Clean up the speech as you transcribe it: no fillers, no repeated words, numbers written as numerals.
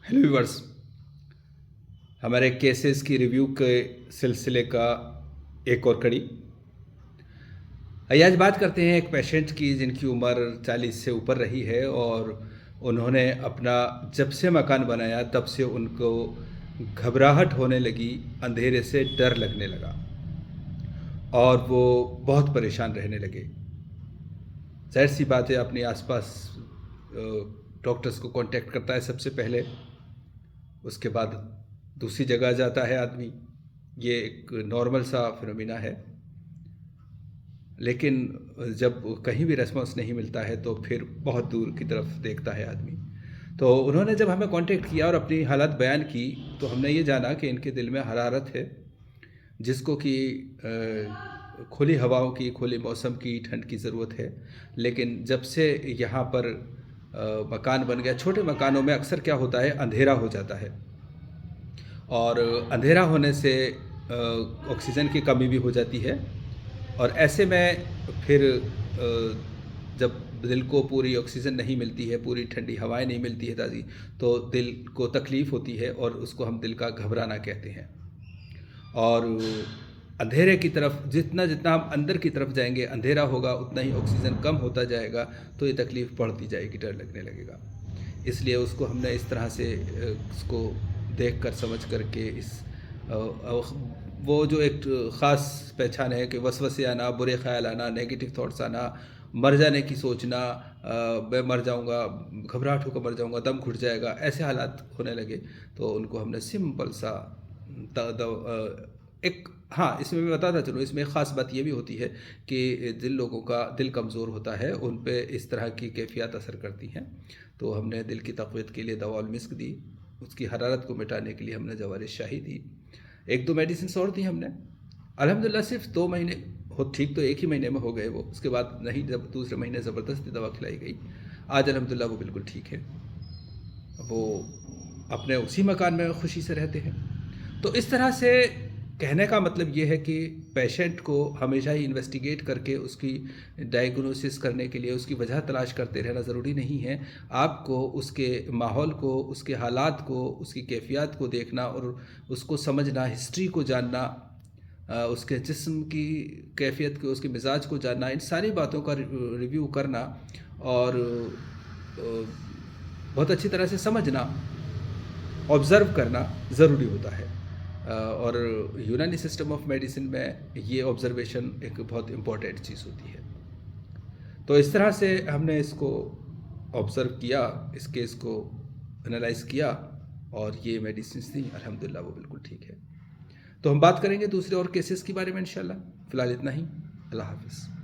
Hello viewers, हमारे cases की review के सिलसिले का एक और कड़ी। आइए आज बात करते हैं एक पेशेंट की जिनकी उम्र 40 से ऊपर रही है और उन्होंने अपना जब से मकान बनाया तब से उनको घबराहट होने लगी, अंधेरे से डर लगने लगा और वो बहुत परेशान रहने लगे। ज़ाहिर सी बात है, अपने आसपास डॉक्टर्स को कांटेक्ट करता है सबसे पहले, उसके बाद दूसरी जगह जाता है आदमी। ये एक नॉर्मल सा फिनोमिना है, लेकिन जब कहीं भी रेस्पॉन्स नहीं मिलता है तो फिर बहुत दूर की तरफ देखता है आदमी। तो उन्होंने जब हमें कांटेक्ट किया और अपनी हालत बयान की तो हमने ये जाना कि इनके दिल में हरारत है, जिसको कि खुली हवाओं की, खुले मौसम की, ठंड की ज़रूरत है। लेकिन जब से यहाँ पर मकान बन गया, छोटे मकानों में अक्सर क्या होता है, अंधेरा हो जाता है और अंधेरा होने से ऑक्सीजन की कमी भी हो जाती है और ऐसे में फिर जब दिल को पूरी ऑक्सीजन नहीं मिलती है, पूरी ठंडी हवाएं नहीं मिलती है ताज़ी, तो दिल को तकलीफ़ होती है और उसको हम दिल का घबराना कहते हैं। और अंधेरे की तरफ जितना जितना हम अंदर की तरफ जाएंगे, अंधेरा होगा उतना ही ऑक्सीजन कम होता जाएगा, तो ये तकलीफ़ बढ़ती जाएगी, डर लगने लगेगा। इसलिए उसको हमने इस तरह से उसको देख कर समझ कर के वो जो एक ख़ास पहचान है कि वसवसे आना, बुरे ख्याल आना, नेगेटिव थॉट्स आना, मर जाने की सोचना, मैं मर जाऊंगा, घबराहट होकर मर जाऊंगा, दम घुट जाएगा, ऐसे हालात होने लगे। तो उनको हमने सिंपल सा एक, हाँ, इसमें मैं बताता चलूँ, इसमें एक ख़ास बात ये भी होती है कि जिन लोगों का दिल कमज़ोर होता है उन पे इस तरह की कैफियत असर करती हैं। तो हमने दिल की तक़वियत के लिए दवा मिस्क दी, उसकी हरारत को मिटाने के लिए हमने जवारिस शाही दी, एक दो मेडिसिन और दी हमने। अल्हम्दुलिल्लाह सिर्फ 2 महीने हो ठीक, तो एक ही महीने में हो गए वो, उसके बाद नहीं, जब दूसरे महीने ज़बरदस्ती दवा खिलाई गई। आज अल्हम्दुलिल्लाह वो बिल्कुल ठीक है, वो अपने उसी मकान में खुशी से रहते हैं। तो इस तरह से कहने का मतलब ये है कि पेशेंट को हमेशा ही इन्वेस्टिगेट करके उसकी डायग्नोसिस करने के लिए उसकी वजह तलाश करते रहना ज़रूरी नहीं है। आपको उसके माहौल को, उसके हालात को, उसकी कैफियत को देखना और उसको समझना, हिस्ट्री को जानना, उसके जिस्म की कैफियत को, उसके मिजाज को जानना, इन सारी बातों का रिव्यू करना और बहुत अच्छी तरह से समझना, ऑब्ज़र्व करना ज़रूरी होता है। और यूनानी सिस्टम ऑफ मेडिसिन में ये ऑब्ज़र्वेशन एक बहुत इम्पॉर्टेंट चीज़ होती है। तो इस तरह से हमने इसको ऑब्ज़र्व किया, इस केस को एनालाइज़ किया और ये मेडिसिन थी, अल्हम्दुलिल्लाह वो बिल्कुल ठीक है। तो हम बात करेंगे दूसरे और केसेस के बारे में इंशाल्लाह। फ़िलहाल इतना ही। अल्लाह हाफ़िज़।